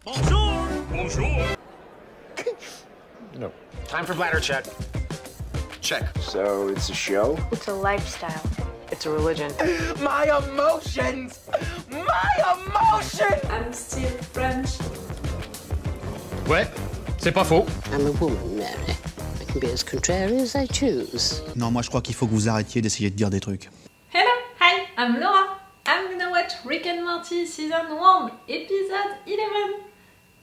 Bonjour! Bonjour! No. Time for bladder check. Check. So it's a show? It's a lifestyle. It's a religion. My emotions! My emotions! I'm still French. Ouais, c'est pas faux. I'm a woman, Mary. I can be as contrary as I choose. Non, moi je crois qu'il faut que vous arrêtiez d'essayer de dire des trucs. Hello, hi, I'm Laura. I'm gonna watch Rick and Morty Season 1, Episode 11.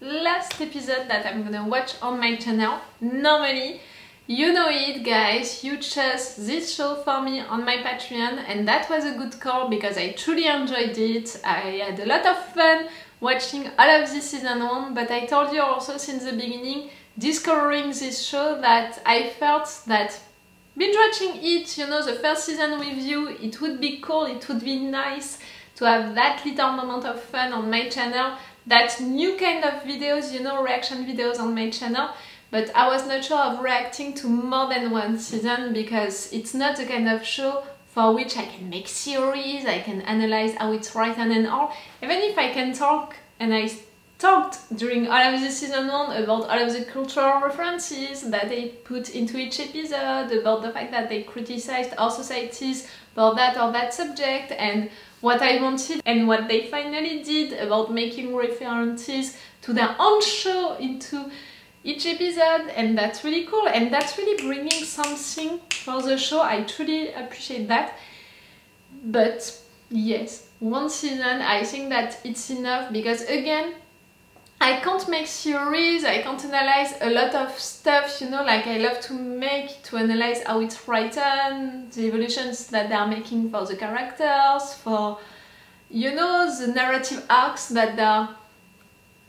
Last episode that I'm gonna watch on my channel. Normally, you know it, guys, you chose this show for me on my Patreon, and that was a good call because I truly enjoyed it. I had a lot of fun watching all of this Season 1, but I told you also since the beginning, discovering this show, that I felt that binge watching it, you know, the first season with you, it would be cool, it would be nice to have that little moment of fun on my channel, that new kind of videos, you know, reaction videos on my channel. But I was not sure of reacting to more than one season because it's not the kind of show for which I can make theories, I can analyze how it's written and all. Even if I can talk, and I talked during all of this season 1 about all of the cultural references that they put into each episode, about the fact that they criticized our societies for that or that subject, and what I wanted and what they finally did about making references to their own show into each episode, and that's really cool, and that's really bringing something for the show. I truly appreciate that. But yes, one season, I think that it's enough because again, I can't make theories, I can't analyze a lot of stuff, you know, like I love to analyze how it's written, the evolutions that they are making for the characters, for, you know, the narrative arcs that they are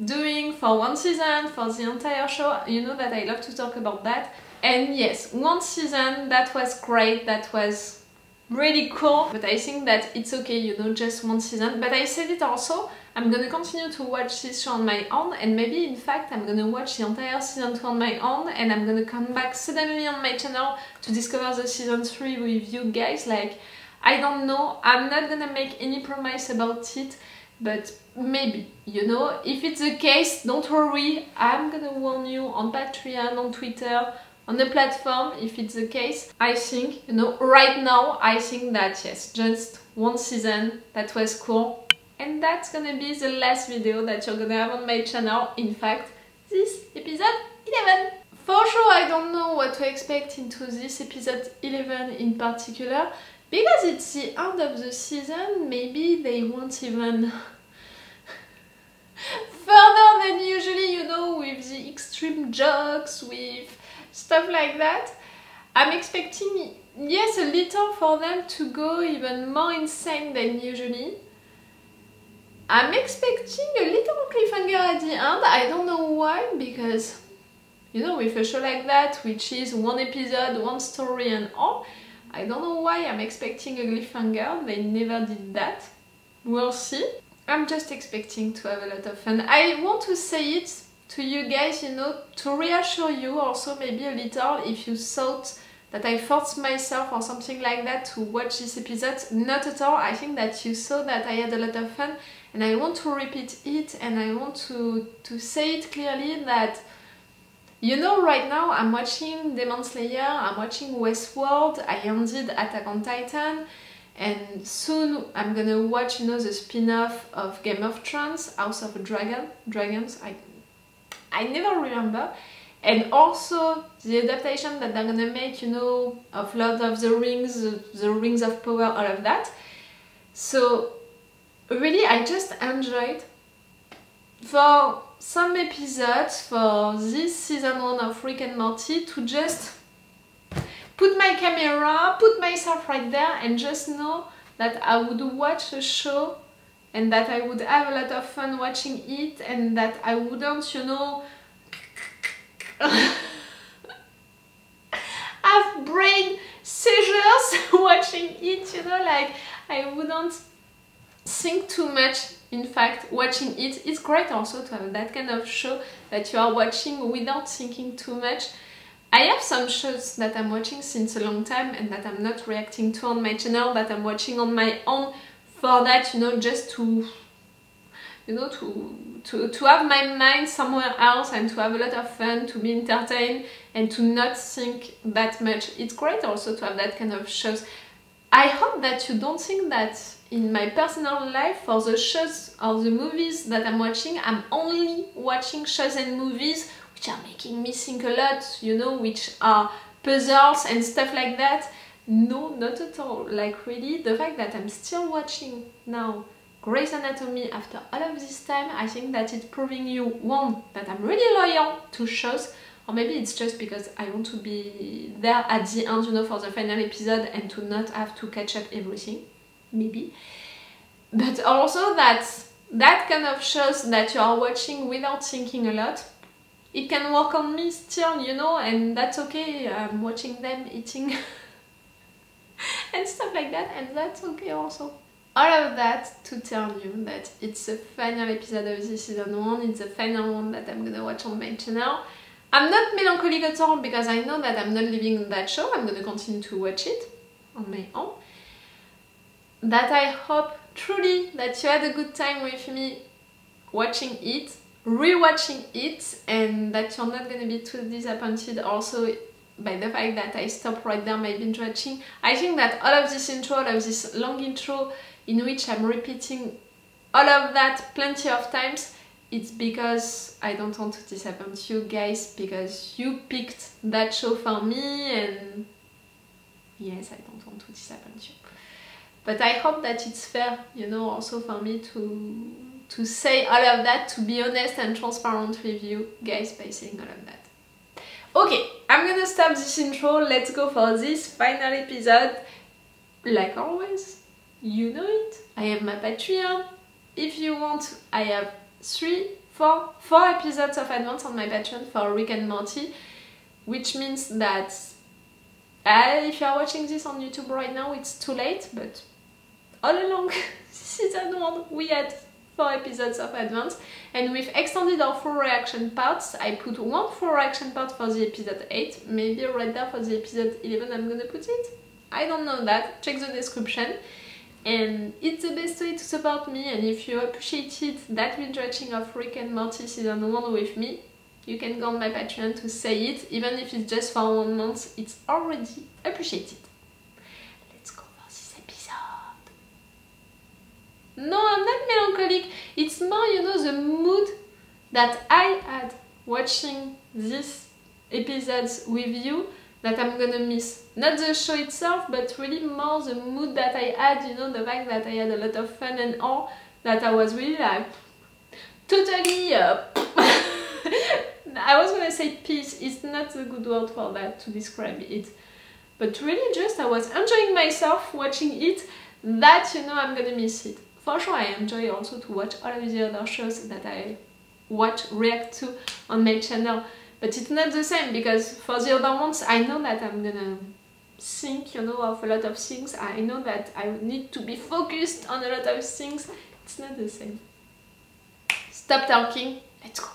doing for one season, for the entire show. You know that I love to talk about that. And yes, one season, that was great, that was really cool, but I think that it's okay, you know, just one season. But I said it also, I'm gonna continue to watch this show on my own, and maybe in fact I'm gonna watch the entire season 2 on my own, and I'm gonna come back suddenly on my channel to discover the season 3 with you guys. Like, I don't know, I'm not gonna make any promise about it, but maybe, you know, if it's the case, don't worry, I'm gonna warn you on Patreon, on Twitter, on the platform, if it's the case. I think, you know, right now, I think that yes, just one season, that was cool. And that's gonna be the last video that you're gonna have on my channel. In fact, this episode 11. For sure, I don't know what to expect into this episode 11 in particular, because it's the end of the season. Maybe they won't even further than usually, you know, with the extreme jokes, with stuff like that. I'm expecting, yes, a little for them to go even more insane than usually. I'm expecting a little cliffhanger at the end. I don't know why, because, you know, with a show like that, which is one episode, one story and all, I don't know why I'm expecting a cliffhanger. They never did that. We'll see. I'm just expecting to have a lot of fun. I want to say it to you guys, you know, to reassure you also maybe a little if you thought that I forced myself or something like that to watch this episode. Not at all. I think that you saw that I had a lot of fun, and I want to repeat it, and I want to say it clearly that, you know, right now I'm watching Demon Slayer, I'm watching Westworld, I ended Attack on Titan, and soon I'm gonna watch, you know, the spin-off of Game of Thrones, House of Dragons, I never remember. And also the adaptation that they're gonna make, you know, of Lord of the Rings, the Rings of Power, all of that. So really, I just enjoyed for some episodes, for this season 1 of Rick and Morty, to just put my camera, put myself right there, and just know that I would watch a show and that I would have a lot of fun watching it, and that I wouldn't, you know, have brain seizures watching it, you know, like I wouldn't think too much. In fact, watching it, it's great also to have that kind of show that you are watching without thinking too much. I have some shows that I'm watching since a long time and that I'm not reacting to on my channel, that I'm watching on my own for that, you know, just to you know, to have my mind somewhere else and to have a lot of fun, to be entertained and to not think that much. It's great also to have that kind of shows. I hope that you don't think that in my personal life, for the shows or the movies that I'm watching, I'm only watching shows and movies which are making me think a lot, you know, which are puzzles and stuff like that. No, not at all. Like really, the fact that I'm still watching now Grey's Anatomy after all of this time, I think that it's proving you, one, that I'm really loyal to shows, or maybe it's just because I want to be there at the end, you know, for the final episode and to not have to catch up everything, maybe. But also that kind of shows that you are watching without thinking a lot, it can work on me still, you know, and that's okay. I'm watching them eating and stuff like that, and that's okay also. All of that to tell you that it's the final episode of this season 1, it's the final one that I'm gonna watch on my channel. I'm not melancholic at all because I know that I'm not leaving that show, I'm gonna continue to watch it on my own. That I hope truly that you had a good time with me watching it, rewatching it, and that you're not gonna be too disappointed also by the fact that I stopped right there my binge watching. I think that all of this intro, all of this long intro in which I'm repeating all of that plenty of times, it's because I don't want to disappoint you guys, because you picked that show for me, and yes, I don't want to disappoint you. But I hope that it's fair, you know, also for me to say all of that, to be honest and transparent with you guys by saying all of that. Okay, I'm gonna stop this intro, let's go for this final episode. Like always, you know it, I have my Patreon. If you want, I have 4 episodes of advance on my Patreon for Rick and Morty, which means that if you are watching this on YouTube right now, it's too late, but all along season 1 we had 4 episodes of advance, and we've extended our full reaction parts. I put 1 full reaction part for the episode 8, maybe right there for the episode 11 I'm gonna put it. I don't know that, check the description. And it's the best way to support me, and if you appreciated that binge watching of Rick and Morty season 1 with me, you can go on my Patreon to say it, even if it's just for 1 month, it's already appreciated. Let's go for this episode. No, I'm not melancholic, it's more, you know, the mood that I had watching these episodes with you that I'm gonna miss. Not the show itself, but really more the mood that I had, you know, the fact that I had a lot of fun and all, that I was really like, totally, I was gonna say peace, it's not a good word for that to describe it, but really just I was enjoying myself watching it, that, you know, I'm gonna miss it. For sure I enjoy also to watch all of the other shows that I react to on my channel, but it's not the same, because for the other ones I know that I'm gonna think, you know, of a lot of things. I know that I need to be focused on a lot of things. It's not the same. Stop talking, let's go.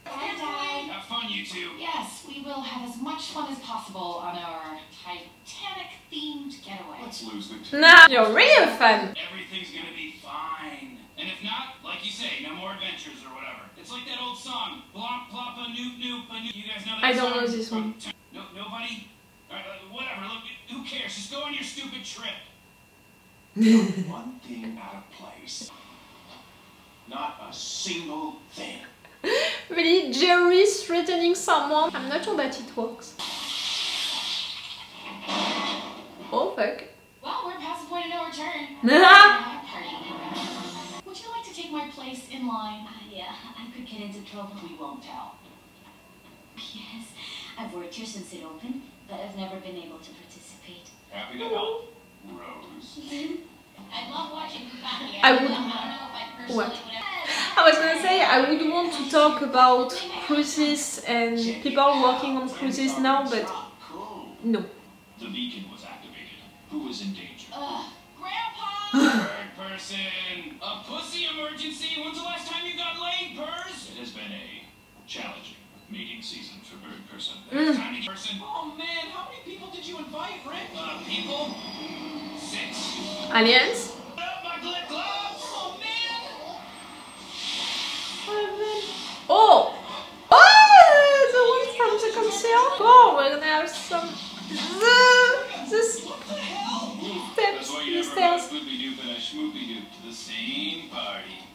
Have fun, you two. Yes, we will have as much fun as possible on our Titanic-themed getaway. Let's lose it. Nah, you're really fun. Everything's gonna be fine. And if not, like you say, no more adventures or whatever. It's like that old song, Blop, Plop, a Noop, Noop, a Noop. You guys know that I song? don't know this one. No, nobody? Whatever, look, who cares? Just go on your stupid trip. Not one thing out of place. Not a single thing. Really, Jerry's threatening someone? I'm not sure that it works. Oh fuck. Well, we're past the point of no return. Party. Would you like to take my place in line? Yeah, I could get into trouble. We won't tell. Yes, I've worked here since it opened, but I've never been able to participate. Happy to help, Rose. I love watching Buffy. I would- don't know if I personally What? would have. I was gonna say, I would want to talk about cruises and people working on cruises now, but Cool. no. The beacon was activated. Who was in danger? Grandpa! Bird person! A pussy emergency! When's the last time you got laid, Purrs? It has been a challenging mating season for Bird person. Time to get person. Oh man, how many people did you invite, Rick? People? 6. Aliens? Put up my glove gloves! Oh man! schmoopy-doop to the same party.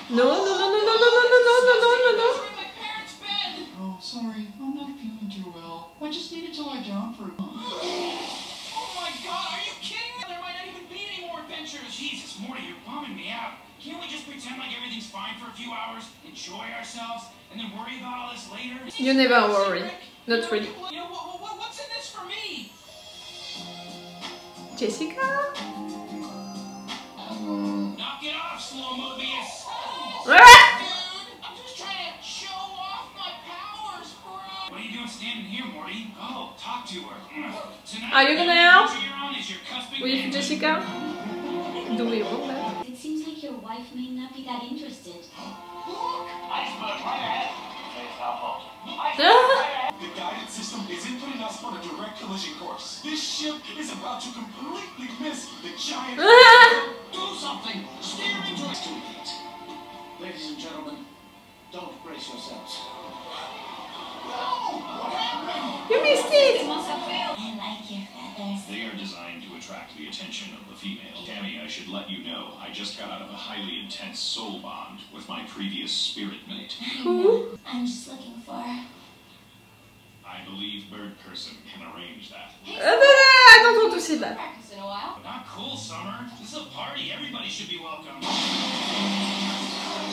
No, no, no, no, no, no, no, no, no, no, no, no, no. My parents' bed. Oh, sorry. I'm not feeling too well. I just needed to lie down for a moment. Oh my God, are you kidding me? There might not even be any more adventures. Jesus, Morty, you're bumming me out. Can't we just pretend like everything's fine for a few hours, enjoy ourselves, and then worry about all this later? You never worry. Not really. You know, what's in this for me? Jessica? Knock it off, slow Mobius. Ah! Dude, I'm just trying to show off my powers, bro. What are you doing standing here, Morty? Oh, talk to her. Tonight, Are you gonna help you're on is your cusping with band. Jessica? Do we want that? It seems like your wife may not be that interested. Iceberg right ahead. The guidance system isn't putting us on a direct collision course. This ship is about to completely miss the giant. Do something. Steer into it. Ladies and gentlemen, don't brace yourselves. What happened? You missed it! I like your feathers. They are designed to attract the attention of the female. Tammy, I should let you know, I just got out of a highly intense soul bond with my previous spirit mate. Who? I'm just looking for... I believe Bird Person can arrange that. I don't want to see that. Practice in a while. Not cool, Summer. This is a party. Everybody should be welcome.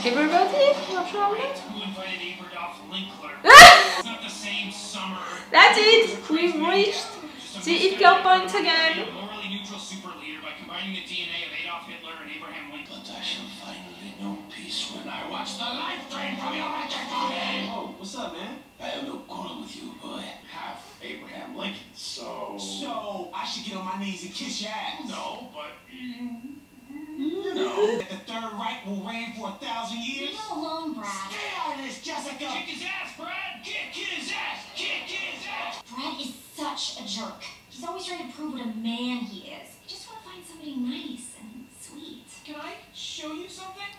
Everybody? What's wrong? Who invited Aberdolf Lincoler? Ah! It's not the same Summer. That's it! We've reached the Hitler point again. A morally neutral super leader by combining the DNA of Adolf Hitler and Abraham Lincoln. But I shall finally know peace when I watch the life drain from your electric body. Oh, what's up, man? I have no quarrel with you, boy. Half Abraham Lincoln. So I should get on my knees and kiss your ass. No, but you know that the Third Reich will reign for 1,000 years. Leave him alone, Brad. Stay out of this, Jessica. Kick his ass, Brad. Kick his ass. Kick his ass. Brad is such a jerk. He's always trying to prove what a man he is. I just want to find somebody nice and sweet. Can I show you something?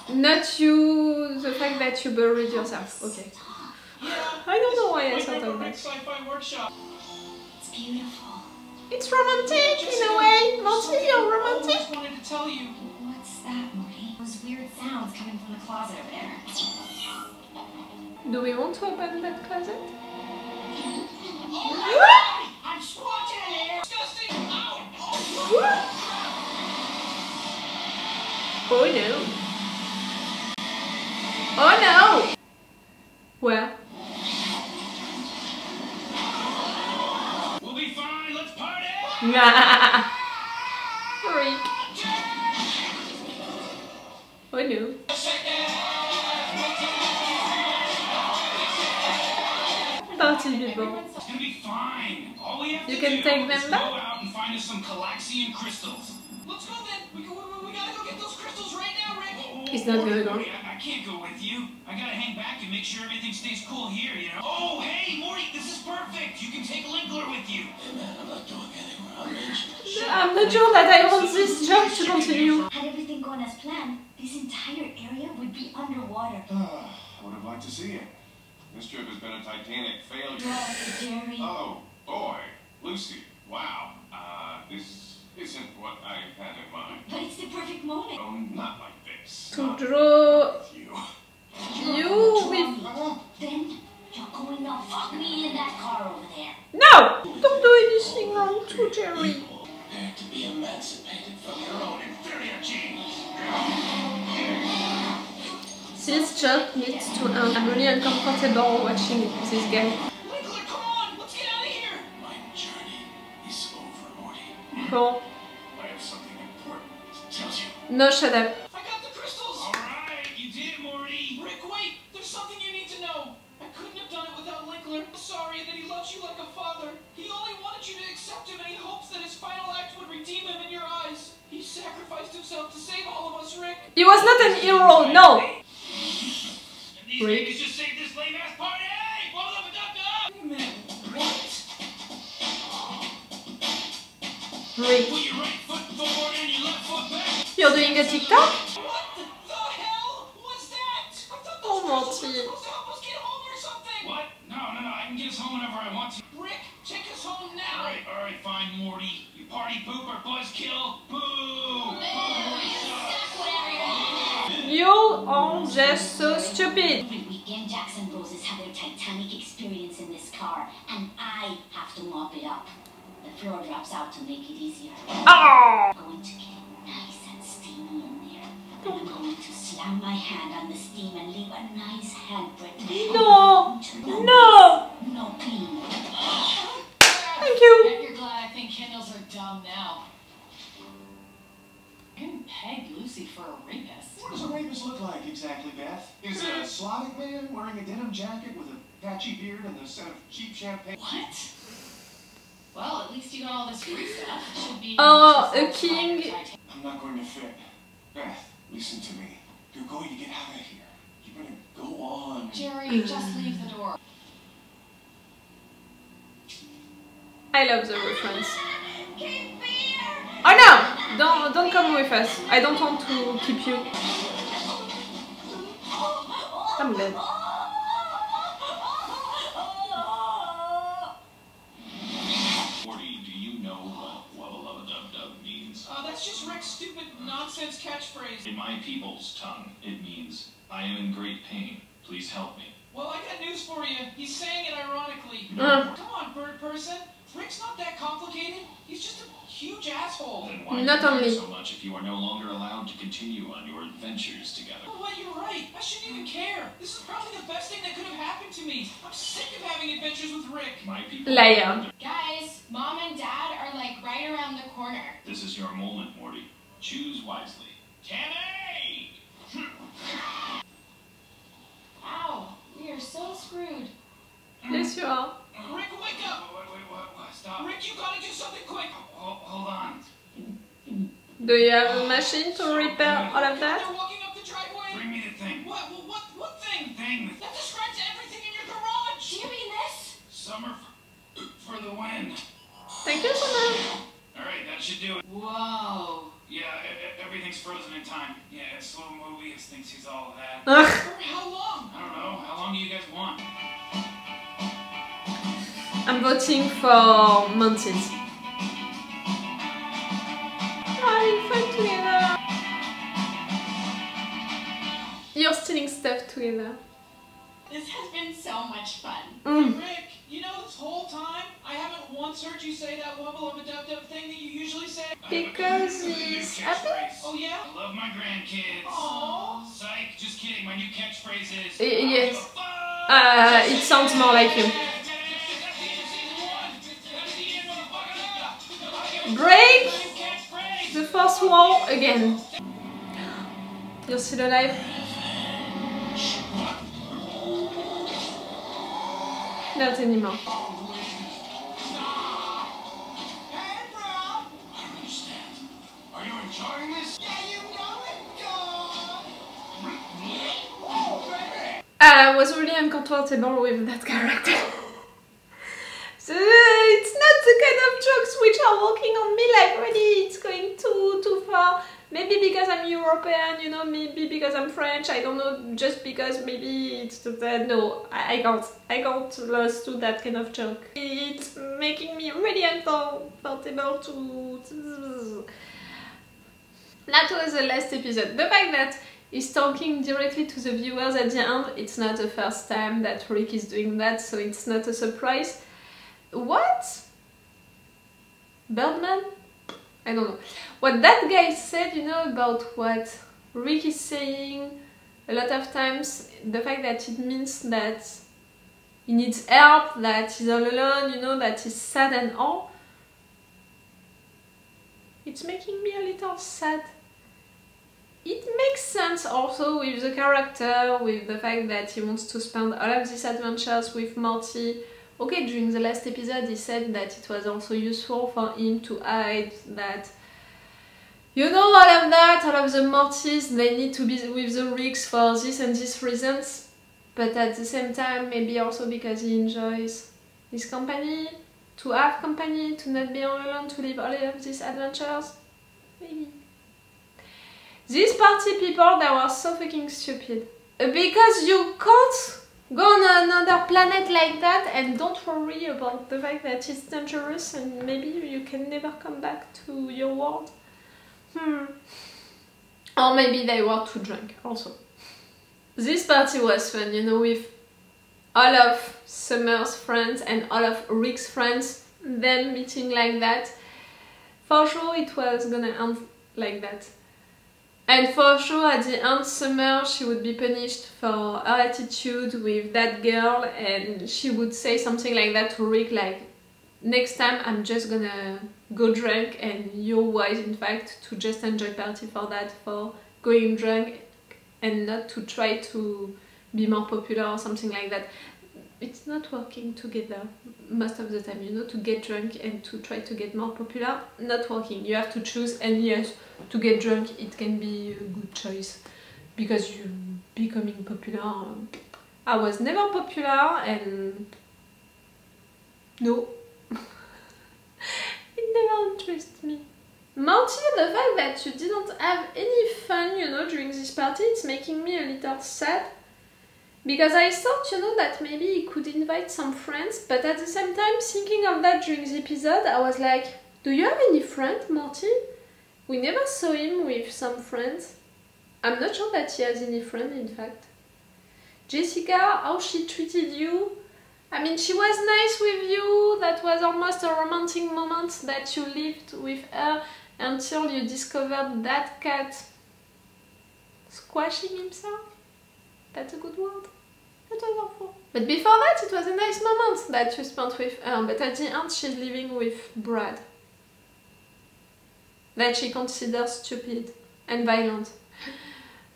Not you, the fact that you buried yourself. Okay. Yeah. I don't know why I thought of that. Sci-fi workshop. It's beautiful. It's romantic in a way. Morty, you're I romantic. always wanted to tell you. What's that, Morty? Those weird sounds coming from the closet over there. Do we want to open that closet? I'm squatting in here. Disgusting. Ow. Oh no. Oh no! Where? We'll be fine. Let's party. Nah. Rick. Oh no. Party people. It's gonna be fine. All we have You to can do take them is back? go out and find us some Calaxian crystals. Let's go then. We gotta go get those crystals right now, Rick. He's not gonna go. I can't go with you. I gotta hang back and make sure everything stays cool here, you know? Oh, hey, Morty, this is perfect. You can take Lincoler with you. Hey, man, I'm not going anywhere. I'm not sure that I want this job to continue. Had everything gone as planned, this entire area would be underwater. I would have liked to see it. This trip has been a titanic failure. Jerry. Oh, boy. Lucy, wow. This isn't what I had in mind. But it's the perfect moment. Oh, not like this. To Not draw with you. you with... Then you're going to fuck me in that car over there. No! Don't do anything wrong to Jerry. People prepare to be emancipated from your own inferior genes. This job needs to end. I'm really uncomfortable watching this guy. Lincoler, come on! Let's get out of here! My journey is over, Morty. Cool. I have something important to tell you. No, shut up. I got the crystals! Alright, you did it, Morty! Rick, wait! There's something you need to know! I couldn't have done it without Lincoler. I'm sorry that he loves you like a father. He only wanted you to accept him and he hopes that his final act would redeem him in your eyes. He sacrificed himself to save all of us, Rick. He was not an hero, no! And these Rick. niggas just saved this lame-ass party! Hey! Blow up and duck up! Wait a minute. What? Rick. Put your right foot forward and your left foot back. You're doing a TikTok? What the hell was that? I thought Oh, those Morty. crystals were supposed to help us get home or something. What? No. I can get us home whenever I want to. Rick, take us home now. All right, fine, Morty. You party pooper, buzzkill. Boo! You are just so stupid. Every weekend, Jackson Roses have their Titanic experience in this car, and I have to mop it up. The floor drops out to make it easier. Oh. I'm going to get nice and steamy in there. And I'm going to slam my hand on the steam and leave a nice handprint. No. No. No clean. Thank you. Bet you're glad I think Kindles are dumb now. I couldn't peg Lucy for a rapist. What does a rapist look like exactly, Beth? Is a Slavic man wearing a denim jacket with a patchy beard and the scent of cheap champagne? What? Well, at least you got all this free stuff. Should be Oh, a king. I'm not going to fit. Beth, listen to me. You're going to get out of here. You're going to go on. Jerry, just leave the door. I love the reference. Oh no! Don't come with us. I don't want to keep you. I'm dead. Morty, do you know what wubba-lubba-dub-dub means? That's just Rick's stupid nonsense catchphrase. In my people's tongue, it means, I am in great pain. Please help me. Well, I got news for you. He's saying it ironically. Mm. Come on, bird person. Rick's not that complicated. He's just a huge asshole. Then why Not do you only. care so much if you are no longer allowed to continue on your adventures together? Oh, what? You're right. I shouldn't even care. This is probably the best thing that could have happened to me. I'm sick of having adventures with Rick. My people. Liar. Guys, Mom and Dad are like right around the corner. This is your moment, Morty. Choose wisely. Kenny! Ow, we are so screwed. Yes, you are. Rick, wake up! What? Stop. Rick, you gotta do something quick. Hold on. Do you have a machine to repair all of that? They're walking up the driveway. Bring me the thing. What thing? Thing. That describes everything in your garage. Do you mean this? Summer for the win. Thank you so much. Alright, that should do it. Whoa. Yeah, everything's frozen in time. Yeah, it's a slow movie. It thinks he's all of that. Ugh. For how long? I don't know. How long do you guys want? I'm voting for Monty's. Having fun together. You're stealing stuff together. This has been so much fun. Mm. Rick, you know this whole time I haven't once heard you say that wubba-lubba-dub-dub thing that you usually say. Because he's happy? Oh yeah? I love my grandkids. Aww. Psych, just kidding. My new catchphrase is. Yes. It sounds more like you. Break the fourth wall again. You're still alive? Not anymore. I don't understand. Are you enjoying this? Yeah, you know it, I was really uncomfortable with that character. So, it's not the kind of jokes which are working on me, like really it's going too far. Maybe because I'm European, you know, maybe because I'm French, I don't know, just because maybe it's no, I can't lose to that kind of joke. It's making me really uncomfortable to... That was the last episode. The fact that he's talking directly to the viewers at the end, it's not the first time that Rick is doing that, so it's not a surprise. What? Birdman? I don't know. What that guy said, you know, about what Rick is saying, a lot of times, the fact that it means that he needs help, that he's all alone, you know, that he's sad and all. It's making me a little sad. It makes sense also with the character, with the fact that he wants to spend all of these adventures with Morty. Okay, during the last episode he said that it was also useful for him to hide that, you know, all of that, all of the Mortys, they need to be with the Ricks for this and these reasons, but at the same time maybe also because he enjoys his company, to have company, to not be all alone, to live all of these adventures, maybe. These party people, they were so fucking stupid. Because you can't go on another planet like that and don't worry about the fact that it's dangerous and maybe you can never come back to your world. Or maybe they were too drunk also. This party was fun, you know, with all of Summer's friends and all of Rick's friends, them meeting like that. For sure it was gonna end like that. And for sure at the end Summer she would be punished for her attitude with that girl, and she would say something like that to Rick, like, next time I'm just gonna go drunk and you're wise in fact to just enjoy party for that, for going drunk and not to try to be more popular or something like that. It's not working together most of the time, you know, to get drunk and to try to get more popular, not working. You have to choose, and yes, to get drunk it can be a good choice because you're becoming popular. I was never popular and no, it never interested me. Morty, the fact that you didn't have any fun, you know, during this party, it's making me a little sad. Because I thought, you know, that maybe he could invite some friends, but at the same time, thinking of that during the episode, I was like, do you have any friend, Morty? We never saw him with some friends. I'm not sure that he has any friend, in fact. Jessica, how she treated you? I mean, she was nice with you, that was almost a romantic moment that you lived with her until you discovered that cat squashing himself. That's a good word. That was awful. But before that, it was a nice moment that you spent with her, but at the end she's living with Brad. That she considers stupid and violent.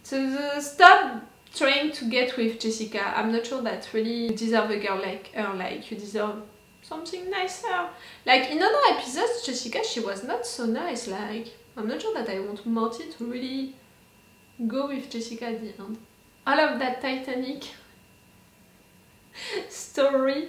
So stop trying to get with Jessica. I'm not sure that really you deserve a girl like her, like you deserve something nicer. Like in other episodes, Jessica, she was not so nice, like I'm not sure that I want Morty to really go with Jessica at the end. All of that Titanic story,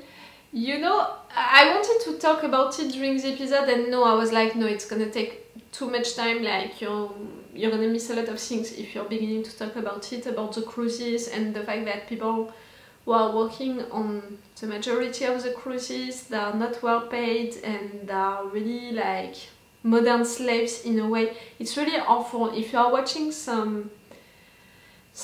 you know, I wanted to talk about it during the episode and no, I was like, no, it's gonna take too much time, like you're gonna miss a lot of things if you're beginning to talk about it, about the cruises and the fact that people who are working on the majority of the cruises, they are not well paid and they are really like modern slaves in a way. It's really awful. If you are watching some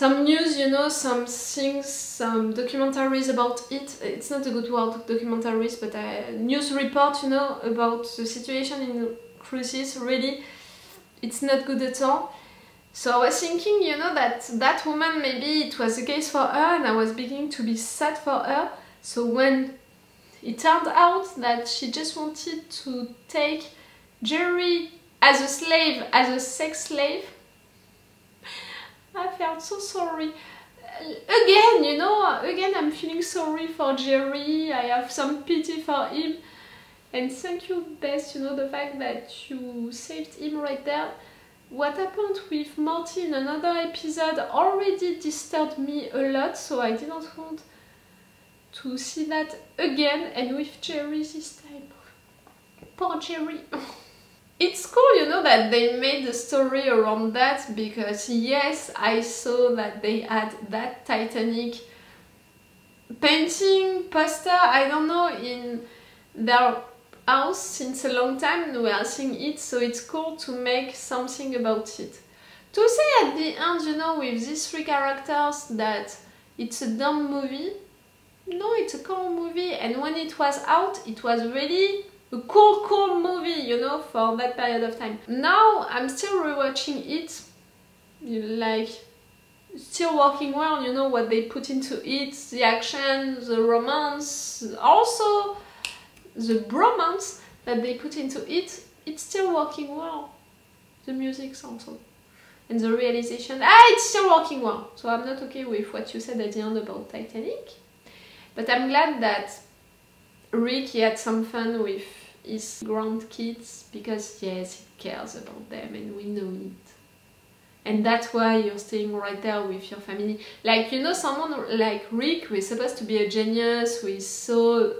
news, you know, some things, some documentaries about it, it's not a good word, documentaries, but a news report, you know, about the situation in cruises, really, it's not good at all. So I was thinking, you know, that woman, maybe it was the case for her, and I was beginning to be sad for her. So when it turned out that she just wanted to take Jerry as a slave, as a sex slave, I felt so sorry. Again, you know, I'm feeling sorry for Jerry. I have some pity for him. And thank you, Bess, you know, the fact that you saved him right there. What happened with Morty in another episode already disturbed me a lot, so I didn't want to see that again, and with Jerry this time. Poor Jerry. It's cool, you know, that they made a story around that, because yes, I saw that they had that Titanic painting, poster, I don't know, in their house since a long time, and we are seeing it, so it's cool to make something about it. To say at the end, you know, with these three characters that it's a dumb movie, no, it's a cool movie, and when it was out, it was really a cool movie, you know, for that period of time. Now I'm still rewatching it, like, still working well, you know, what they put into it, the action, the romance, also the bromance that they put into it, it's still working well. The music also. And the realization, it's still working well. So I'm not okay with what you said at the end about Titanic. But I'm glad that Rick, he had some fun with his grandkids, because yes, he cares about them and we know it. And that's why you're staying right there with your family. Like, you know, someone like Rick, who is supposed to be a genius, who is so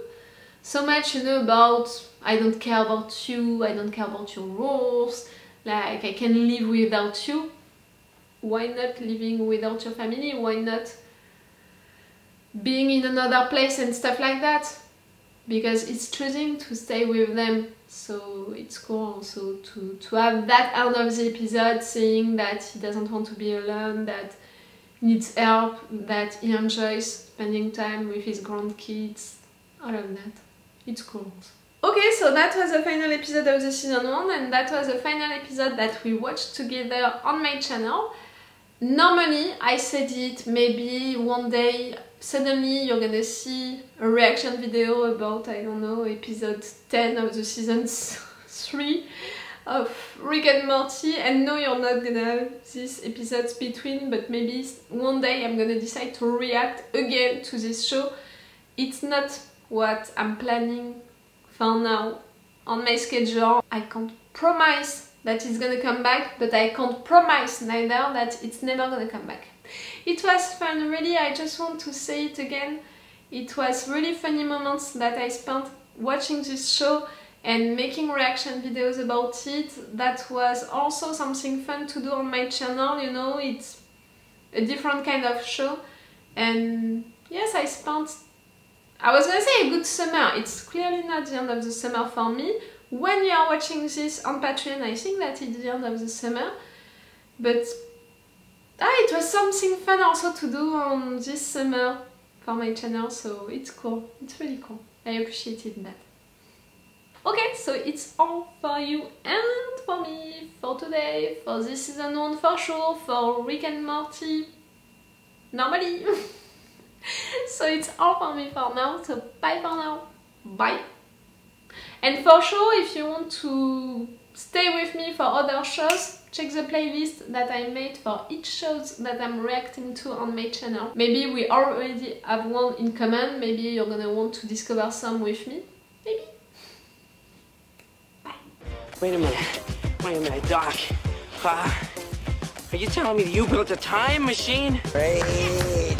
much, you know, about, I don't care about you, I don't care about your rules, like, I can live without you. Why not living without your family? Why not being in another place and stuff like that? because it's choosing to stay with them. So it's cool also to have that end of the episode saying that he doesn't want to be alone, that he needs help, that he enjoys spending time with his grandkids. All of that. It's cool. Okay, so that was the final episode of the season 1, and that was the final episode that we watched together on my channel. Normally, I said it, maybe one day, suddenly you're gonna see a reaction video about, I don't know, episode 10 of the season 3 of Rick and Morty, and no, you're not gonna have these episodes between, but maybe one day I'm gonna decide to react again to this show. It's not what I'm planning for now on my schedule. I can't promise that it's gonna come back, but I can't promise neither that it's never gonna come back. It was fun, really. I just want to say it again. It was really funny moments that I spent watching this show and making reaction videos about it. That was also something fun to do on my channel, you know, it's a different kind of show. And yes, I was gonna say a good summer. It's clearly not the end of the summer for me. When you are watching this on Patreon, I think that it's the end of the summer. But it was something fun also to do on this summer for my channel, so it's cool. It's really cool. I appreciated that. Okay, so it's all for you and for me for today, for this season 1 for sure, for Rick and Morty normally. So it's all for me for now, so bye for now. Bye. And for sure, if you want to stay with me for other shows, check the playlist that I made for each shows that I'm reacting to on my channel. Maybe we already have one in common, maybe you're gonna want to discover some with me. Maybe. Bye. Wait a minute, Doc. Are you telling me that you built a time machine? Great.